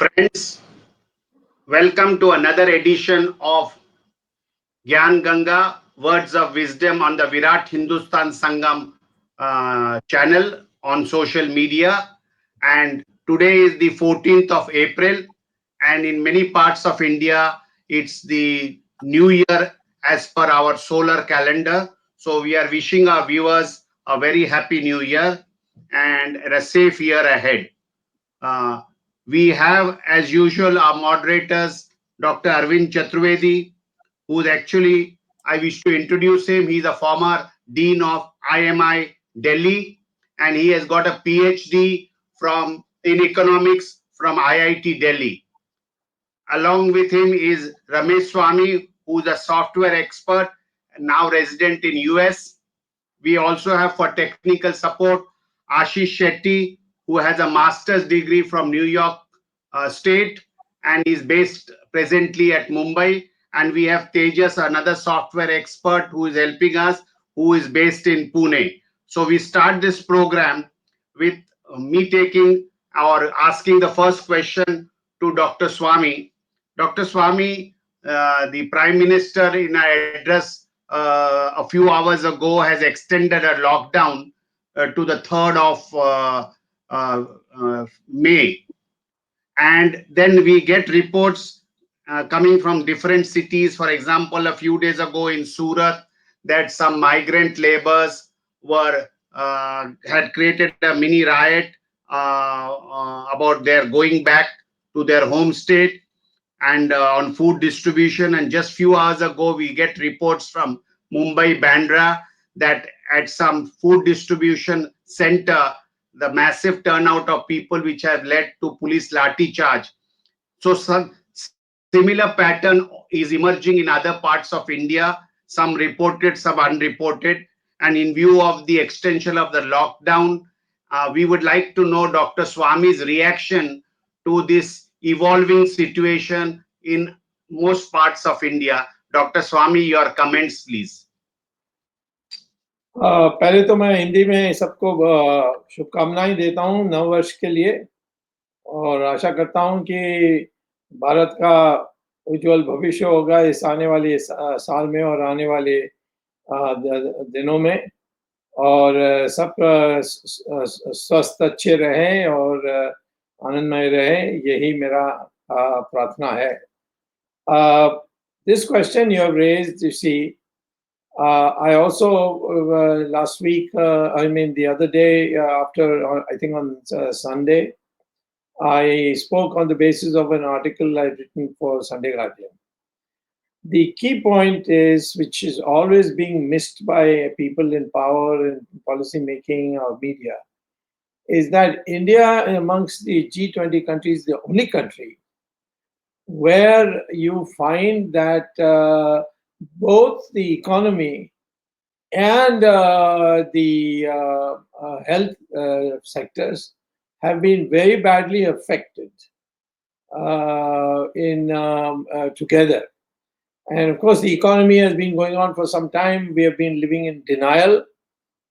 Friends, welcome to another edition of Gyan Ganga Words of Wisdom on the Virat Hindustan Sangam channel on social media. And today is the 14th of April, and in many parts of India, it's the new year as per our solar calendar. So, we are wishing our viewers a very happy new year and a safe year ahead. Uh, we have, as usual, our moderators, Dr. Arvind Chaturvedi, who's actually, I wish to introduce him. He's a former Dean of IMI Delhi, and he has got a PhD in economics from IIT Delhi. Along with him is Ramesh Swamy, who's a software expert, now resident in US. We also have for technical support Ashish Shetty, who has a master's degree from New York State and is based presently at Mumbai. And we have Tejas, another software expert who is helping us, who is based in Pune. So we start this program with me taking or asking the first question to Dr. Swamy. Dr. Swamy, the Prime Minister in an address a few hours ago has extended a lockdown to the 3rd of May. And then we get reports coming from different cities. For example, a few days ago in Surat, that some migrant laborers had created a mini riot about their going back to their home state and on food distribution. And just few hours ago, we get reports from Mumbai Bandra that at some food distribution center, the massive turnout of people which have led to police lathi charge. So some similar pattern is emerging in other parts of India, some reported, some unreported. And in view of the extension of the lockdown, we would like to know Dr. Swamy's reaction to this evolving situation in most parts of India. Dr. Swamy, your comments, please. पहले तो मैं हिंदी में सबको शुभकामनाएं देता हूं नव वर्ष के लिए और आशा करता हूं कि भारत का उज्जवल भविष्य होगा इस आने वाले साल में और आने वाले दिनों में और सब स्वस्थ अच्छे रहें और आनंदमय रहें, यही मेरा प्रार्थना है. This question you have raised, you see, I also last week, the other day after, I think on Sunday, I spoke on the basis of an article I've written for Sunday Guardian. The key point is, which is always being missed by people in power and policy making or media, is that India, amongst the G20 countries, the only country where you find that both the economy and the health sectors have been very badly affected together. And of course, the economy has been going on for some time. We have been living in denial.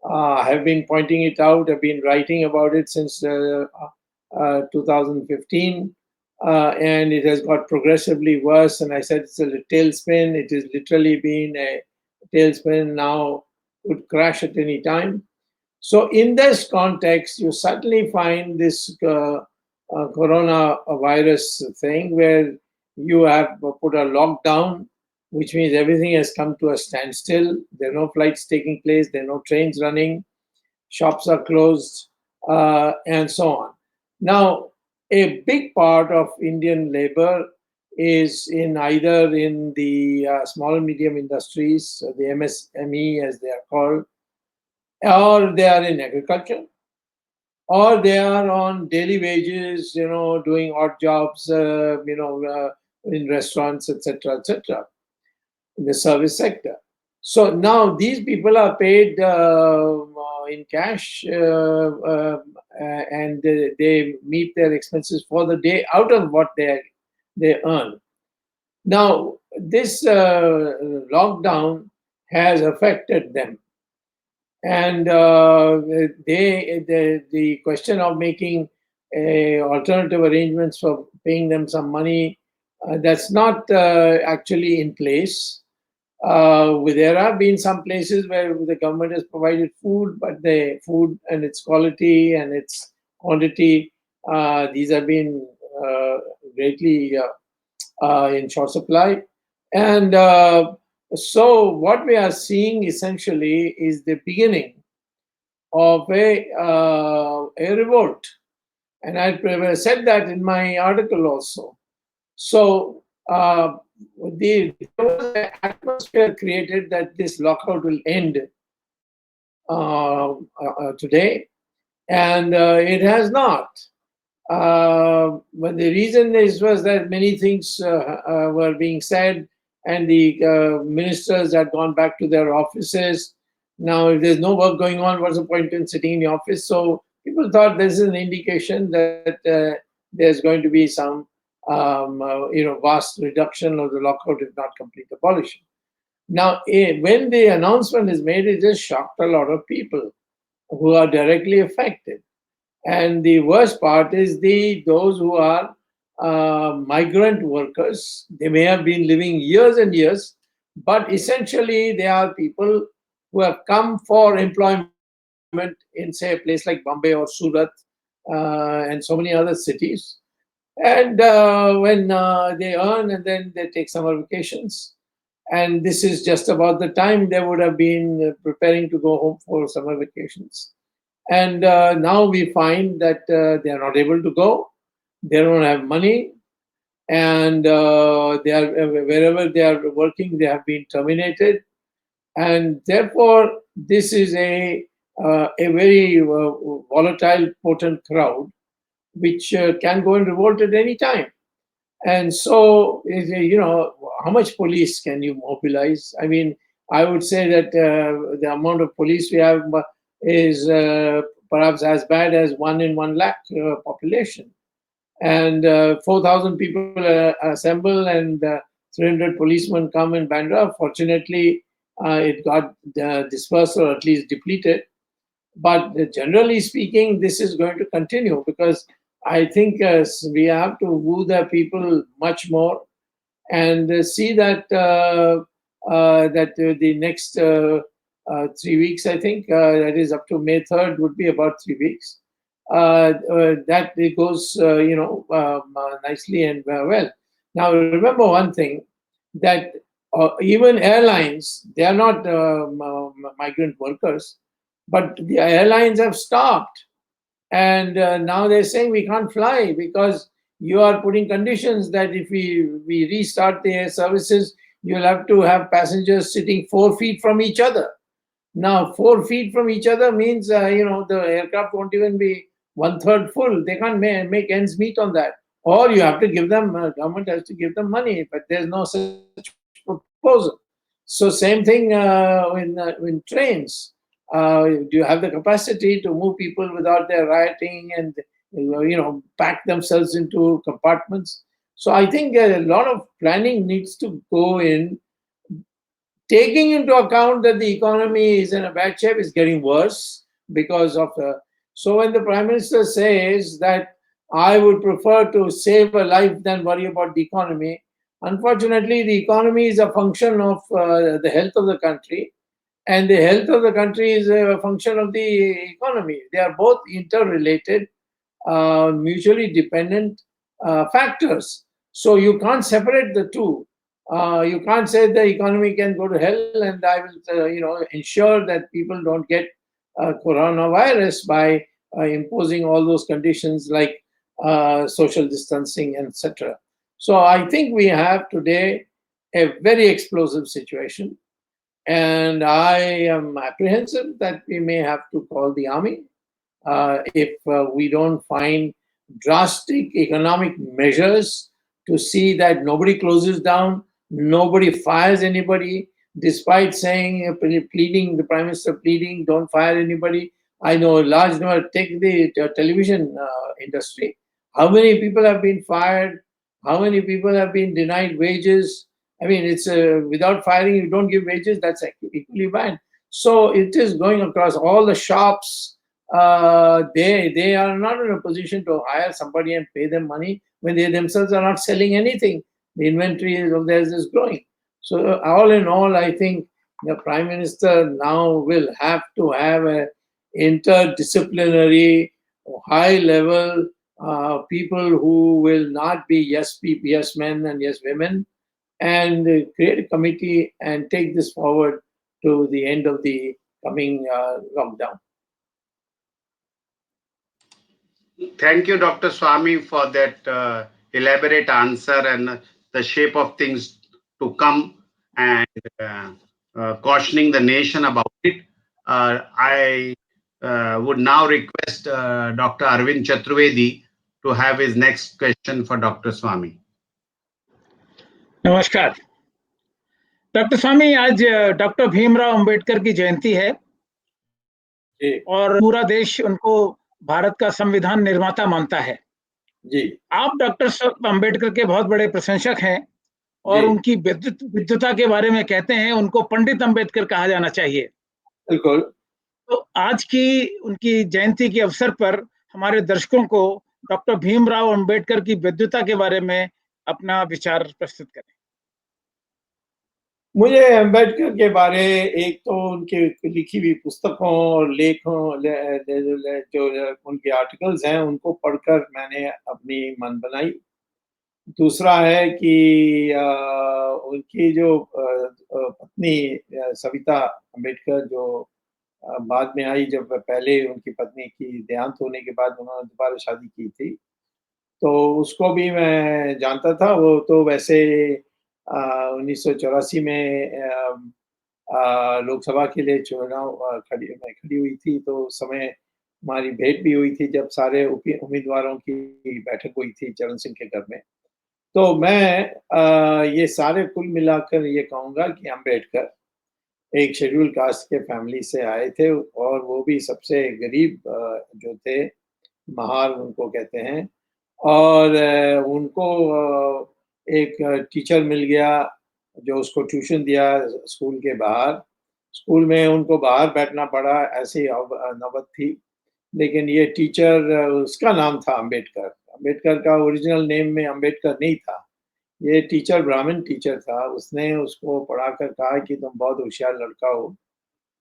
I have been pointing it out. I've been writing about it since 2015. And it has got progressively worse. And I said it's a tailspin. It has literally been a tailspin now, would crash at any time. So in this context, you suddenly find this coronavirus thing where you have put a lockdown, which means everything has come to a standstill. There are no flights taking place. There are no trains running. Shops are closed, and so on. Now, a big part of Indian labor is either in the small and medium industries, the MSME as they are called, or they are in agriculture, or they are on daily wages, doing odd jobs, in restaurants, etc., etc., in the service sector. So now these people are paid in cash and they meet their expenses for the day out of what they earn. Now, this lockdown has affected them. And the question of making alternative arrangements for paying them some money. That's not actually in place. There have been some places where the government has provided food, but the food and its quality and its quantity, these have been greatly in short supply. And so, what we are seeing essentially is the beginning of a revolt. And I said that in my article also. So, there was an atmosphere created that this lockout will end today, and it has not. But the reason was that many things were being said, and the ministers had gone back to their offices. Now, if there's no work going on, what's the point in sitting in the office? So people thought this is an indication that there's going to be some, vast reduction of the lockout, if not complete abolition. Now, when the announcement is made, it just shocked a lot of people who are directly affected. And the worst part is those who are migrant workers. They may have been living years and years, but essentially they are people who have come for employment in, say, a place like Bombay or Surat and so many other cities. And when they earn and then they take summer vacations, and this is just about the time they would have been preparing to go home for summer vacations. And now we find that they are not able to go. They don't have money, and they are wherever they are working, they have been terminated, and therefore this is a very volatile, potent crowd, which can go and revolt at any time. And so, how much police can you mobilize? I mean, I would say that the amount of police we have is perhaps as bad as 1 in 1 lakh population. And 4,000 people assemble, and 300 policemen come in Bandra. Fortunately, it got dispersed or at least depleted. But generally speaking, this is going to continue because I think we have to woo the people much more and see that the next 3 weeks, I think, that is up to May 3rd, would be about 3 weeks. That it goes, nicely and well. Now, remember one thing, that even airlines, they are not migrant workers, but the airlines have stopped. And now they're saying we can't fly because you are putting conditions that if we restart the air services, you'll have to have passengers sitting 4 feet from each other. Now, 4 feet from each other means, the aircraft won't even be 1/3 full. They can't make ends meet on that. Or you have to give them, government has to give them money, but there's no such proposal. So same thing in trains. Do you have the capacity to move people without their rioting and pack themselves into compartments? So I think a lot of planning needs to go in, taking into account that the economy is in a bad shape, is getting worse because of the. So when the Prime Minister says that I would prefer to save a life than worry about the economy, unfortunately, the economy is a function of the health of the country, and the health of the country is a function of the economy. They are both interrelated, mutually dependent factors. So you can't separate the two. You can't say the economy can go to hell, and I will, ensure that people don't get coronavirus by imposing all those conditions like social distancing, etc. So I think we have today a very explosive situation, and I am apprehensive that we may have to call the army if we don't find drastic economic measures to see that nobody closes down, nobody fires anybody, despite saying, pleading, the Prime Minister pleading, don't fire anybody. I know a large number, take the television industry. How many people have been fired? How many people have been denied wages? I mean, it's without firing, you don't give wages, that's equally bad. So it is going across all the shops, they are not in a position to hire somebody and pay them money when they themselves are not selling anything. The inventory of theirs is growing. So all in all, I think the Prime Minister now will have to have a interdisciplinary, high-level people who will not be yes men and yes women, and create a committee and take this forward to the end of the coming lockdown. Thank you, Dr. Swamy, for that elaborate answer and the shape of things to come, and cautioning the nation about it. I would now request Dr. Arvind Chaturvedi to have his next question for Dr. Swamy. नमस्कार doctor स्वामी, आज doctor Bhimrao Ambedkar की जयंती है जी और पूरा देश उनको भारत का संविधान निर्माता मानता है। जी आप डॉक्टर अंबेडकर के बहुत बड़े प्रशंसक हैं और जी उनकी विद्वता के बारे में कहते हैं उनको पंडित अंबेडकर कहा जाना चाहिए। बिल्कुल। तो आज की उनकी जयंती के अवसर पर हमारे दर्शकों को डॉक्टर भीमराव अंबेडकर की विद्वता के बारे में अपना विचार प्रस्तुत करें। मुझे अम्बेडकर के बारे एक तो उनके लिखी हुई पुस्तकों और लेखों जो उनके आर्टिकल्स हैं उनको पढ़कर मैंने अपनी मन बनाई। दूसरा है कि उनकी जो पत्नी सविता अम्बेडकर जो बाद में आई, जब पहले उनकी पत्नी की देहांत होने के बाद उन्होंने दोबारा शादी की थी, तो उसको भी मैं जानता था। वो तो वैसे 1984 में लोकसभा के लिए चुनाव खड़ी हुई थी, तो उस समय हमारी भेंट भी हुई थी जब सारे उम्मीदवारों की बैठक हुई थी चरण सिंह के घर में। तो मैं ये सारे कुल मिलाकर ये कहूँगा कि अम्बेडकर एक शेड्यूल कास्ट के फैमिली से आए थे और वो भी सबसे गरीब जो थे, महार उनको कहते हैं। और उनको एक टीचर मिल गया जो उसको ट्यूशन दिया स्कूल के बाहर। स्कूल में उनको बाहर बैठना पड़ा, ऐसी नौबत थी। लेकिन ये टीचर, उसका नाम था अम्बेडकर। अम्बेडकर का ओरिजिनल नेम में अम्बेडकर नहीं था। ये टीचर ब्राह्मण टीचर था। उसने उसको पढ़ाकर कहा कि तुम बहुत होशियार लड़का हो,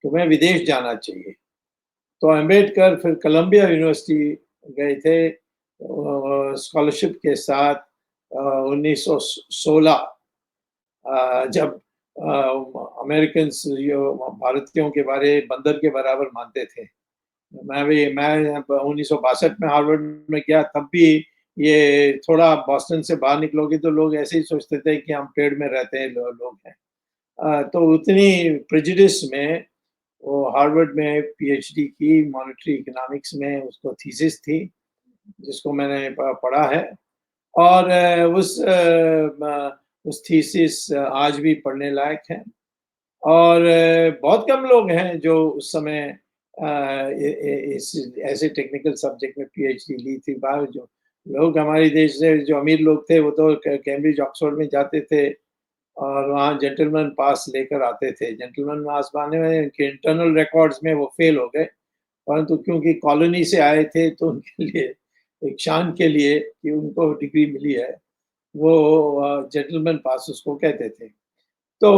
तुम्हें विदेश जाना चाहिए। तो अम्बेडकर फिर कोलंबिया यूनिवर्सिटी गए थे स्कॉलरशिप के साथ 1916, जब अमेरिकन भारतीयों के बारे बंदर के बराबर मानते थे। मैं 1962 में हार्वर्ड में गया, तब भी ये थोड़ा बॉस्टन से बाहर निकलोगे तो लोग ऐसे ही सोचते थे कि हम पेड़ में रहते हैं लोग हैं। तो उतनी प्रेजुडिस में वो हार्वर्ड में पीएचडी की मॉनेटरी इकोनॉमिक्स में, उसको थीसिस थी जिसको मैंने पढ़ा है। और उस थीसिस आज भी पढ़ने लायक है। और बहुत कम लोग हैं जो उस समय ऐसे टेक्निकल सब्जेक्ट में पीएचडी ली थी। बाहर जो लोग हमारे देश से जो अमीर लोग थे वो तो कैम्ब्रिज ऑक्सफोर्ड में जाते थे और वहाँ जेंटलमैन पास लेकर आते थे। जेंटलमैन पास पाने में उनके इंटरनल रिकॉर्ड्स में वो फेल हो गए, परंतु क्योंकि कॉलोनी से आए थे तो उनके लिए एक शान के लिए कि उनको डिग्री मिली है, वो जेंटलमैन पास उसको कहते थे। तो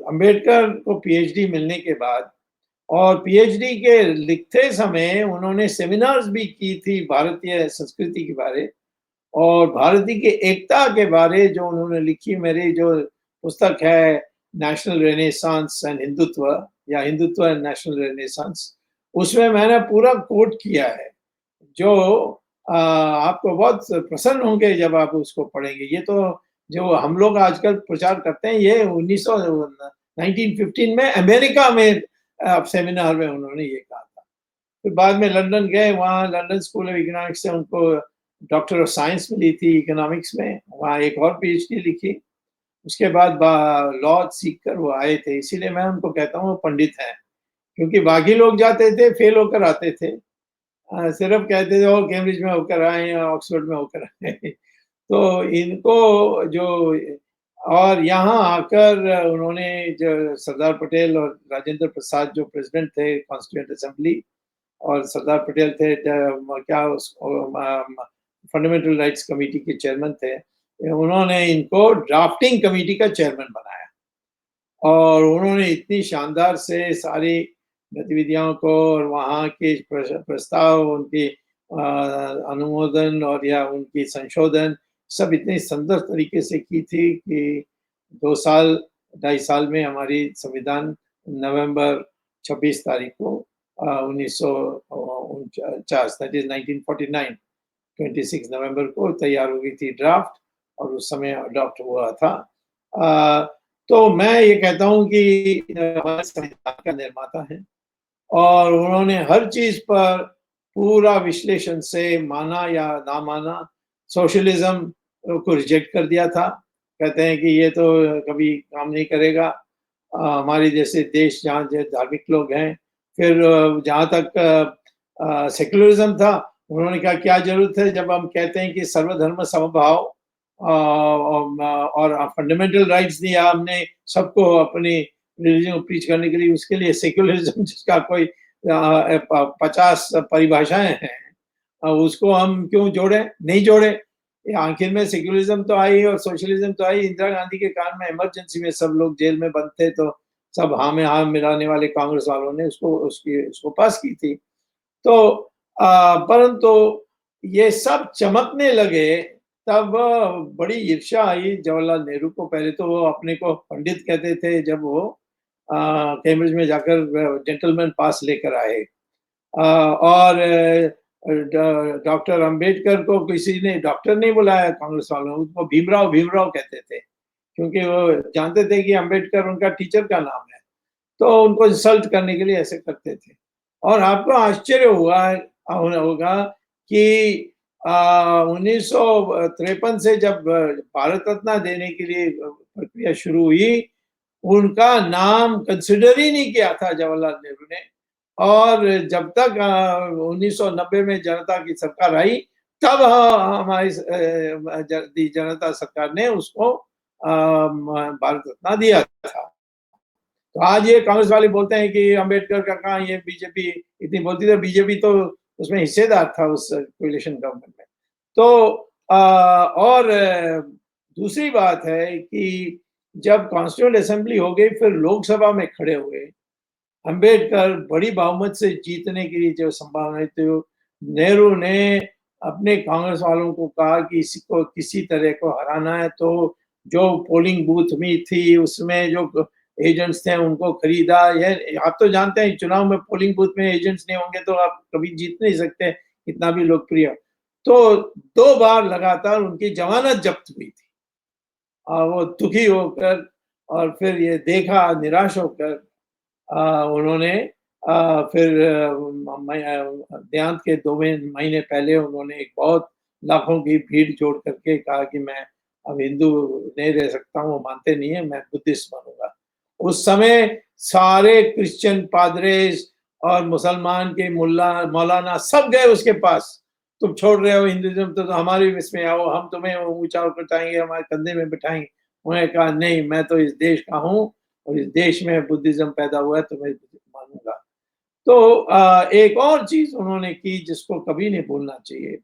अम्बेडकर को पीएचडी मिलने के बाद, और पीएचडी के लिखते समय उन्होंने सेमिनार्स भी की थी भारतीय संस्कृति के बारे और भारतीय के एकता के बारे, जो उन्होंने लिखी। मेरी जो पुस्तक है नेशनल रेनेसांस एंड हिंदुत्व, या हिंदुत्व एंड नेशनल रेनेसांस, उसमें मैंने पूरा कोट किया है, जो आपको बहुत प्रसन्न होंगे जब आप उसको पढ़ेंगे। ये तो जो हम लोग आजकल प्रचार करते हैं, ये 1915 में अमेरिका में सेमिनार में उन्होंने ये कहा था। फिर बाद में लंदन गए, वहाँ लंदन स्कूल ऑफ इकोनॉमिक्स से उनको डॉक्टर ऑफ साइंस मिली थी इकोनॉमिक्स में, वहाँ एक और पीएचडी लिखी। उसके बाद लॉ सीख कर वो आए थे। इसीलिए मैं उनको कहता हूँ वो पंडित हैं, क्योंकि बाकी लोग जाते थे फेल होकर आते थे, सिर्फ कहते थे वो कैम्ब्रिज में होकर आए या ऑक्सफोर्ड में होकर आए। तो इनको जो, और यहाँ आकर उन्होंने जो सरदार पटेल और राजेंद्र प्रसाद जो प्रेसिडेंट थे कॉन्स्टिट्यूएंट असेंबली, और सरदार पटेल थे क्या फंडामेंटल राइट्स कमेटी के चेयरमैन थे, उन्होंने इनको ड्राफ्टिंग कमेटी का चेयरमैन बनाया और उन्होंने इतनी शानदार से सारी गतिविधियों को और वहाँ के प्रस्ताव, उनकी अनुमोदन और या उनकी संशोधन सब इतने सुंदर तरीके से की थी कि 2-2.5 साल में हमारी संविधान नवंबर 26 तारीख को 1949 दैट इज 1949 26 नवंबर को तैयार हो गई थी ड्राफ्ट और उस समय अडॉप्ट हुआ था। तो मैं ये कहता हूँ कि हमारे संविधान का निर्माता है और उन्होंने हर चीज पर पूरा विश्लेषण से माना या ना माना। सोशलिज्म को रिजेक्ट कर दिया था, कहते हैं कि ये तो कभी काम नहीं करेगा हमारे जैसे देश जहाँ धार्मिक लोग हैं। फिर जहाँ तक सेक्युलरिज्म था, उन्होंने कहा क्या जरूरत है जब हम कहते हैं कि सर्वधर्म समभाव और फंडामेंटल राइट्स दिया हमने सबको अपनी रिलीजन को प्रीच करने के लिए, उसके लिए सेक्युलरिज्म जिसका कोई 50 परिभाषाएं हैं उसको हम क्यों जोड़े? नहीं जोड़े। आखिर में सेक्युलरिज्म तो आई और सोशलिज्म तो आई। इंदिरा गांधी के कारण में इमरजेंसी में सब लोग जेल में बंद थे तो सब हाँ में हाँ मिलाने वाले कांग्रेस वालों ने उसको पास की थी। तो परंतु ये सब चमकने लगे तब बड़ी ईर्ष्या आई जवाहरलाल नेहरू को। पहले तो वो अपने को पंडित कहते थे जब वो कैम्ब्रिज में जाकर जेंटलमैन पास लेकर आए और डॉक्टर अंबेडकर को किसी ने डॉक्टर नहीं बुलाया कांग्रेस वालों ने, उसको भीमराव भीमराव कहते थे क्योंकि वो जानते थे कि अंबेडकर उनका टीचर का नाम है, तो उनको इंसल्ट करने के लिए ऐसे करते थे। और आपको आश्चर्य होगा कि 1953 से जब भारत रत्न देने के लिए प्रक्रिया शुरू हुई, उनका नाम कंसिडर ही नहीं किया था जवाहरलाल नेहरू ने। और जब तक 1990 में जनता की सरकार आई तब हमारी जनता सरकार ने उसको भारत रत्न दिया था। तो आज ये कांग्रेस वाले बोलते हैं कि अंबेडकर का कहाँ, ये बीजेपी इतनी बोलती थी, बीजेपी तो उसमें हिस्सेदार था उस कोलिशन गवर्नमेंट में। तो और दूसरी बात है कि जब कॉन्स्टिट्यूएंट असेंबली हो गई फिर लोकसभा में खड़े हुए अंबेडकर बड़ी बहुमत से जीतने की जो संभावना थी, नेहरू ने अपने कांग्रेस वालों को कहा कि इसको किसी तरह को हराना है, तो जो पोलिंग बूथ में थी उसमें जो एजेंट्स थे उनको खरीदा। ये आप तो जानते हैं चुनाव में पोलिंग बूथ में एजेंट्स नहीं होंगे तो आप कभी जीत नहीं सकते, कितना भी लोकप्रिय। तो 2 बार लगातार उनकी जमानत जब्त हुई थी और वो दुखी होकर और फिर ये देखा निराश होकर उन्होंने फिर देहांत के 2 महीने पहले उन्होंने एक बहुत लाखों की भीड़ जोड़ करके कहा कि मैं अब हिंदू नहीं रह सकता हूँ, वो मानते नहीं है, मैं बुद्धिस्ट बनूंगा। उस समय सारे क्रिश्चियन पादरेस और मुसलमान के मुल्ला मौलाना सब गए उसके पास, तुम छोड़ रहे हो हिंदुइज्म तो हमारे इसमें आओ, हम तुम्हें ऊंचा उठाएंगे, हमारे कंधे में बिठाएंगे। उन्होंने कहा नहीं, मैं तो इस देश का हूँ और इस देश में बुद्धिज्म पैदा हुआ है तो मैं मानूंगा। तो एक और चीज उन्होंने की जिसको कभी नहीं भूलना चाहिए।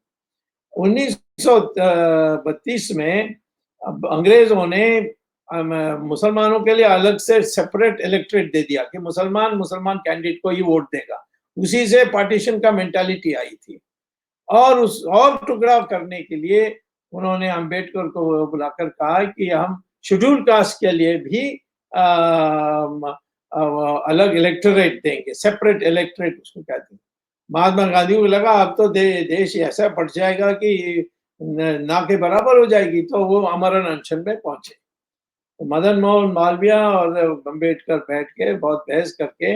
1932 में अंग्रेजों ने मुसलमानों के लिए अलग से सेपरेट इलेक्टोरेट दे दिया कि मुसलमान कैंडिडेट को ही वोट देगा। उसी से पार्टीशन का मेंटालिटी आई थी और उस और टुकड़ा करने के लिए उन्होंने अंबेडकर को बुलाकर कहा कि हम शेड्यूल कास्ट के लिए भी अलग इलेक्टोरेट देंगे, सेपरेट इलेक्टोरेट उसको कहते हैं। महात्मा गांधी को लगा अब तो देश ऐसा बढ़ जाएगा कि ना के बराबर हो जाएगी, तो वो आमरण अनशन में पहुंचे। तो मदन मोहन मालवीय और अंबेडकर बैठ के बहुत बहस करके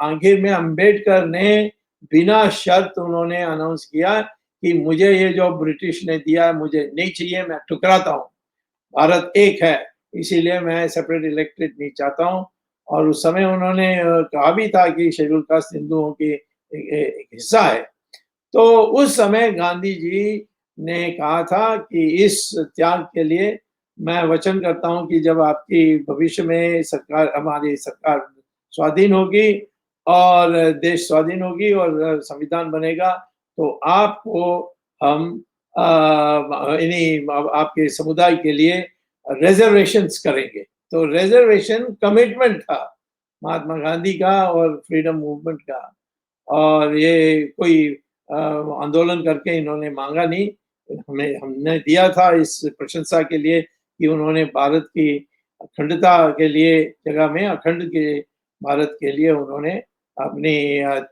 आखिर में अंबेडकर ने बिना शर्त उन्होंने अनाउंस किया कि मुझे ये जो ब्रिटिश ने दिया मुझे नहीं चाहिए, मैं ठुकराता हूँ, भारत एक है, इसीलिए मैं सेपरेट इलेक्टोरेट नहीं चाहता हूँ। और उस समय उन्होंने कहा भी था कि शेड्यूल कास्ट हिंदुओं की एक हिस्सा है। तो उस समय गांधी जी ने कहा था कि इस त्याग के लिए मैं वचन करता हूं कि जब आपकी भविष्य में सरकार, हमारी सरकार स्वाधीन होगी और देश स्वाधीन होगी और संविधान बनेगा, तो आपको हम इन्हीं आपके समुदाय के लिए रिजर्वेशंस करेंगे। तो रिजर्वेशन कमिटमेंट था महात्मा गांधी का और फ्रीडम मूवमेंट का, और ये कोई आंदोलन करके इन्होंने मांगा नहीं, हमने दिया था इस प्रशंसा के लिए कि उन्होंने भारत की अखंडता के लिए जगह में अखंड के भारत के लिए उन्होंने अपनी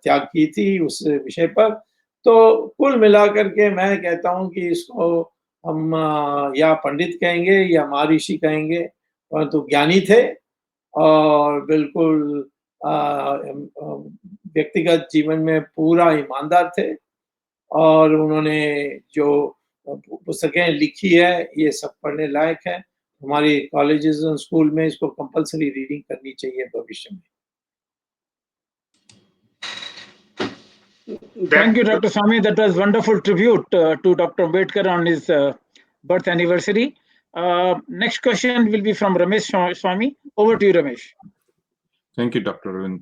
त्याग की थी उस विषय पर। तो कुल मिलाकर के मैं कहता हूँ कि इसको हम या पंडित कहेंगे या महर्षि कहेंगे, परंतु ज्ञानी थे और बिल्कुल व्यक्तिगत जीवन में पूरा ईमानदार थे, और उन्होंने जो पुस्तकें लिखी है ये सब पढ़ने लायक है। हमारी कॉलेजेस और स्कूल में इसको कंपल्सरी रीडिंग करनी चाहिए भविष्य में। Thank you, Dr. Swamy. That was wonderful tribute to Dr. Ambedkar on his birth anniversary. Next question will be from Ramesh Swamy. Over to you, Ramesh. Thank you, Dr. Arvind.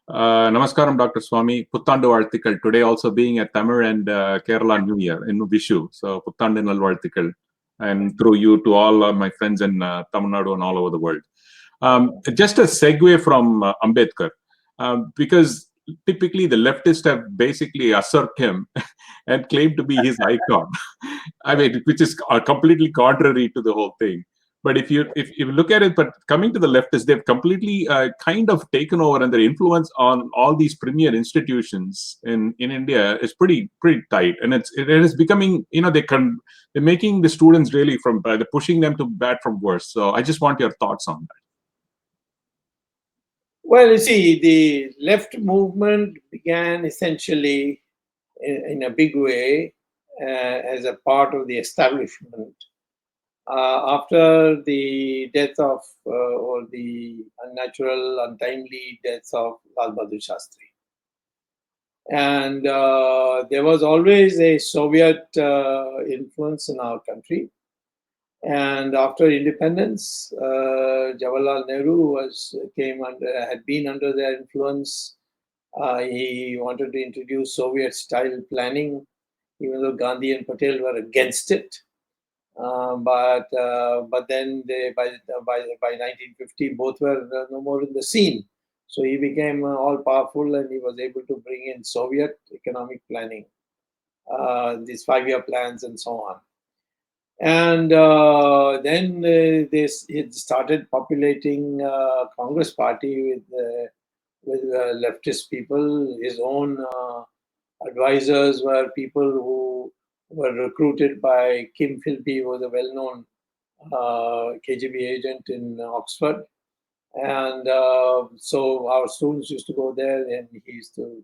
Namaskaram, Dr. Swamy. Puttandu Varthikal. Today also being a Tamil and Kerala New Year in Vishu. So Puttandu Varthikal. And through you to all my friends in Tamil Nadu and all over the world. Just a segue from Ambedkar, because typically the leftists have basically usurped him and claimed to be his icon. I mean, which is completely contrary to the whole thing. But if you look at it, but coming to the leftists, they've completely kind of taken over, and their influence on all these premier institutions in India is pretty tight, and it is becoming, they're making the students really they're pushing them to bad from worse. So I just want your thoughts on that. Well, you see, the left movement began essentially in a big way as a part of the establishment after the death of or the unnatural, untimely death of Lal Bahadur Shastri. And there was always a Soviet influence in our country. And after independence, Jawaharlal Nehru had been under their influence. He wanted to introduce Soviet-style planning, even though Gandhi and Patel were against it. But then by 1950, both were no more in the scene. So he became all-powerful, and he was able to bring in Soviet economic planning, these 5-year plans and so on. And then they started populating Congress party with leftist people. His own advisors were people who were recruited by Kim Philby, who was a well-known KGB agent in Oxford. And so our students used to go there, and he used to.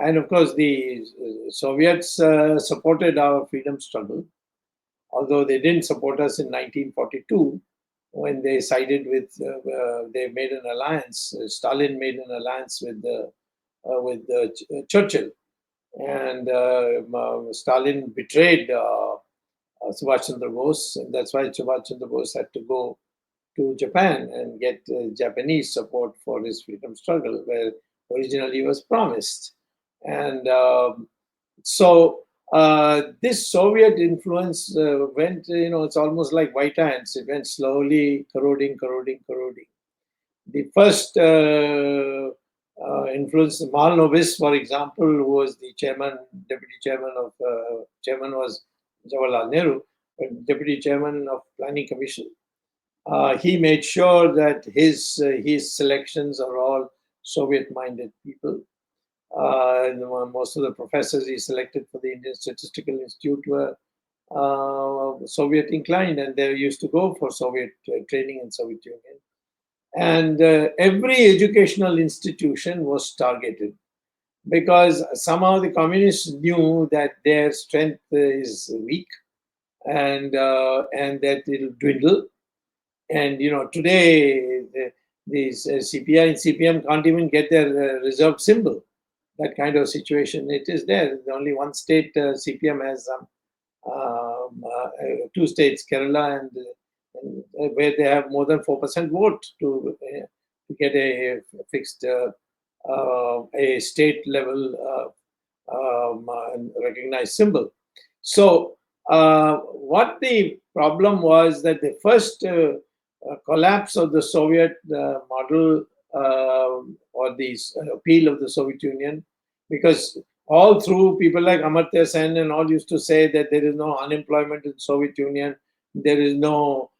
And of course, the Soviets supported our freedom struggle, although they didn't support us in 1942 when they sided with, they made an alliance. Stalin made an alliance with Churchill, and Stalin betrayed Subhash Chandra Bose, and that's why Subhash Chandra Bose had to go to Japan and get Japanese support for his freedom struggle, where originally he was promised. And so this Soviet influence went, it's almost like white ants. It went slowly corroding. The first influence, Mahalanobis, for example, who was the deputy chairman was Jawaharlal Nehru, but deputy chairman of Planning Commission. He made sure that his selections are all Soviet-minded people. Most of the professors he selected for the Indian Statistical Institute were Soviet inclined, and they used to go for Soviet training in Soviet Union. And every educational institution was targeted because somehow the communists knew that their strength is weak and that it'll dwindle. And today these CPI and CPM can't even get their reserve symbol. That kind of situation, it is there. Only one state, CPM has 2 states, Kerala and where they have more than 4% vote to get a fixed a state level recognized symbol. So what the problem was that the first collapse of the Soviet model or the appeal of the Soviet Union, because all through people like Amartya Sen and all used to say that there is no unemployment in Soviet Union, there is no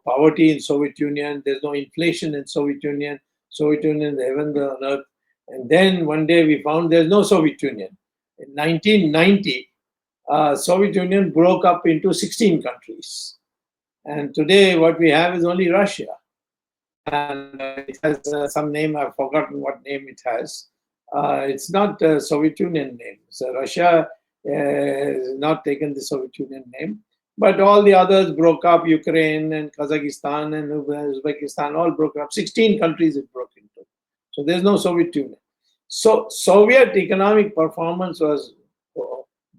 poverty in Soviet Union, there's no inflation in Soviet Union is heaven on earth. And then one day we found there's no Soviet Union. In 1990, Soviet Union broke up into 16 countries. And today what we have is only Russia. And it has some name, I've forgotten what name it has. It's not a Soviet Union name. So Russia has not taken the Soviet Union name. But all the others broke up, Ukraine and Kazakhstan and Uzbekistan all broke up. 16 countries it broke into. So there's no Soviet Union. So Soviet economic performance was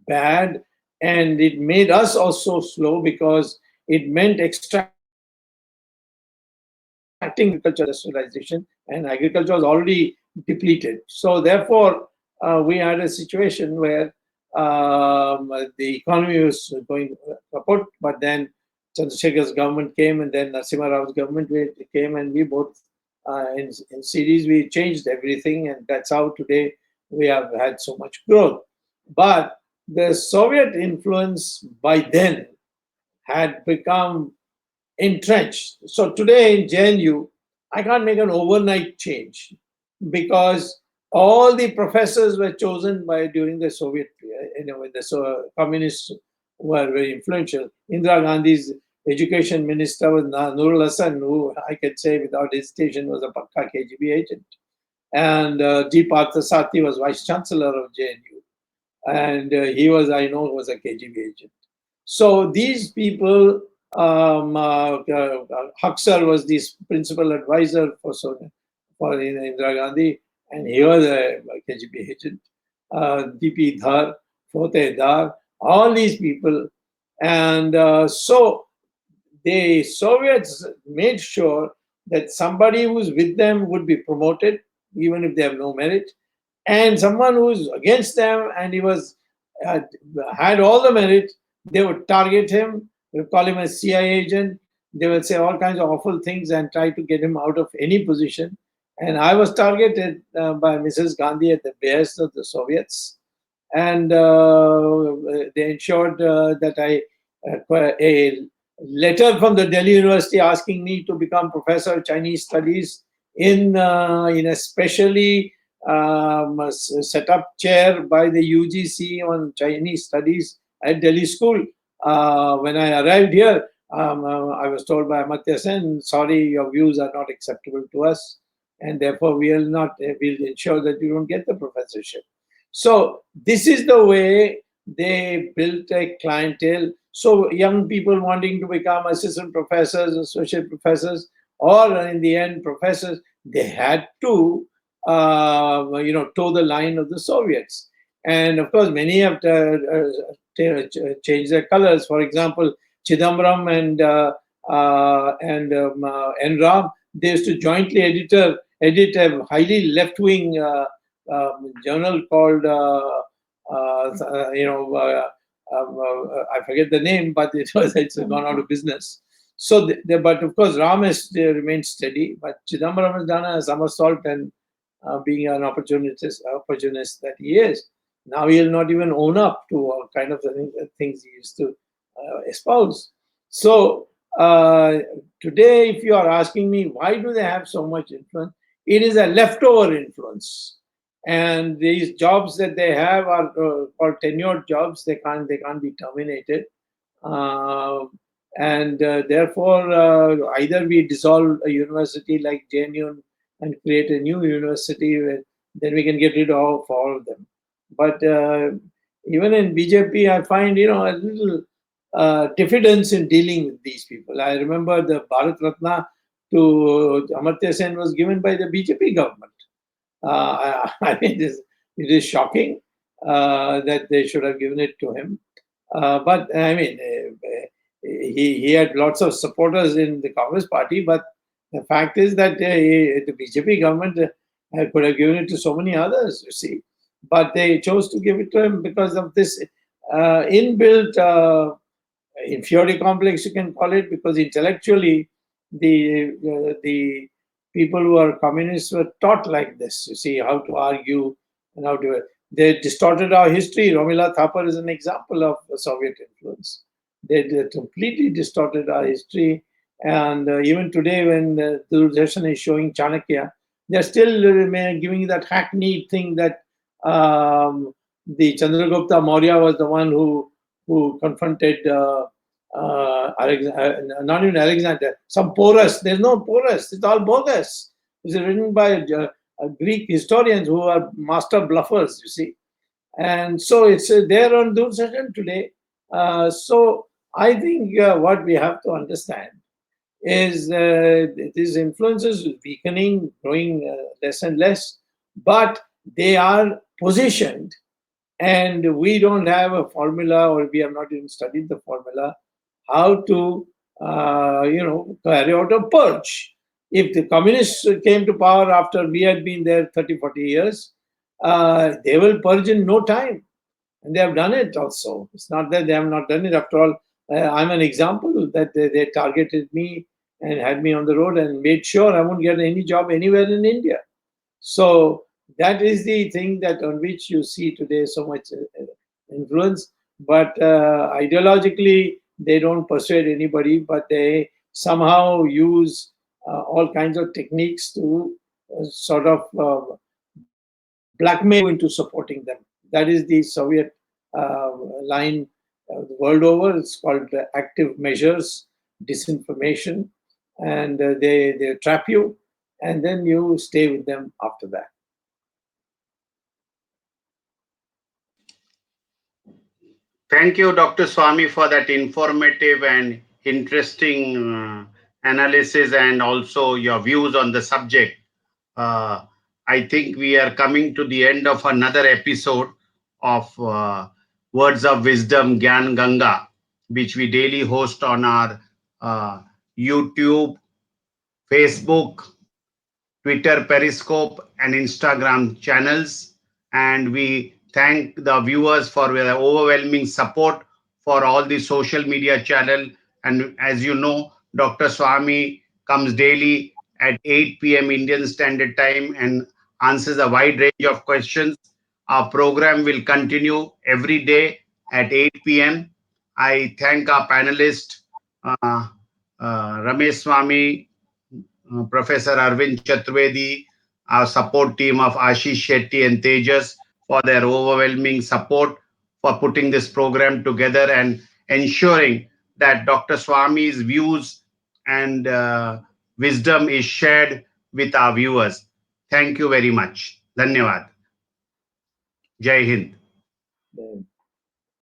bad, and it made us also slow because it meant extracting agriculture industrialization, and agriculture was already depleted. So therefore, we had a situation where the economy was going kaput, but then Chandrasekhar's government came, and then Narasimha Rao's government came, and we both, in series, we changed everything, and that's how today we have had so much growth. But the Soviet influence by then had become entrenched. So today in JNU, I can't make an overnight change because all the professors were chosen by during the Soviet period. When the communists were very influential. Indira Gandhi's education minister was Nurul Hasan, who I can say without hesitation was a Pakka KGB agent. And G. Parthasarathi was vice chancellor of JNU. And he was, I know, was a KGB agent. So these people, Huxer was the principal advisor for Indira Gandhi, and he was a KGB agent. DP Dhar, Fateh Dar, all these people. And so the Soviets made sure that somebody who's with them would be promoted, even if they have no merit, and someone who's against them and he was had all the merit, they would target him, they would call him a CIA agent, they would say all kinds of awful things and try to get him out of any position. And I was targeted by Mrs. Gandhi at the behest of the Soviets, and they ensured that a letter from the Delhi University asking me to become professor of Chinese studies in a specially set up chair by the UGC on Chinese studies at Delhi School. When I arrived here, I was told by Amartya Sen, sorry, your views are not acceptable to us, and therefore we'll ensure that you don't get the professorship. So this is the way they built a clientele. So young people wanting to become assistant professors, associate professors, or in the end professors, they had to toe the line of the Soviets. And of course, many have changed their colors. For example, Chidambaram and Enram, they used to jointly edit a highly left-wing journal called I forget the name, but it's gone out of business. So, but of course, Ram has remained steady, but Chidambaram has done a somersault, and being an opportunist that he is, now he'll not even own up to all kind of things he used to espouse. So today, if you are asking me why do they have so much influence, it is a leftover influence. And these jobs that they have are called tenured jobs. They can't be terminated, and therefore either we dissolve a university like JNU and create a new university, then we can get rid of all of them. But even in BJP, I find a little diffidence in dealing with these people. I remember the Bharat Ratna to Amartya Sen was given by the BJP government. I mean, it is shocking that they should have given it to him. But I mean, he had lots of supporters in the Congress party, but The fact is that the BJP government could have given it to so many others, you see, but they chose to give it to him because of this inbuilt inferiority complex, you can call it, because intellectually the people who are communists were taught like this. You see how to argue and how to. They distorted our history. Romila Thapar is an example of Soviet influence. They completely distorted our history. And even today, when Doordarshan is showing Chanakya, they're still giving that hackneyed thing that the Chandragupta Maurya was the one who confronted not even Alexander, some Porus. There's no Porus. It's all bogus. It's written by Greek historians who are master bluffers, you see. And so it's there on Doordarshan today. So I think what we have to understand is these influences weakening, growing less and less, but they are positioned, and we don't have a formula, or we have not even studied the formula how to carry out a purge. If the communists came to power after we had been there 30, 40 years, they will purge in no time. And they have done it also. It's not that they have not done it. After all, I'm an example that they targeted me and had me on the road and made sure I won't get any job anywhere in India. So that is the thing that on which you see today so much influence. But ideologically, they don't persuade anybody, but they somehow use all kinds of techniques to sort of blackmail you into supporting them. That is the Soviet line the world over. It's called active measures, disinformation, and they trap you, and then you stay with them after that. Thank you, Dr. Swamy, for that informative and interesting analysis and also your views on the subject. I think we are coming to the end of another episode of Words of Wisdom, Gyan Ganga, which we daily host on our YouTube, Facebook, Twitter, Periscope, and Instagram channels. And we thank the viewers for their overwhelming support for all the social media channel. And as you know, Dr. Swamy comes daily at 8 p.m. Indian Standard Time and answers a wide range of questions. Our program will continue every day at 8 p.m. I thank our panelists, Ramesh Swamy, Professor Arvind Chaturvedi, our support team of Ashish Shetty and Tejas for their overwhelming support for putting this program together and ensuring that Dr. Swamy's views and wisdom is shared with our viewers. Thank you very much. Dhanyavad. Jai Hind.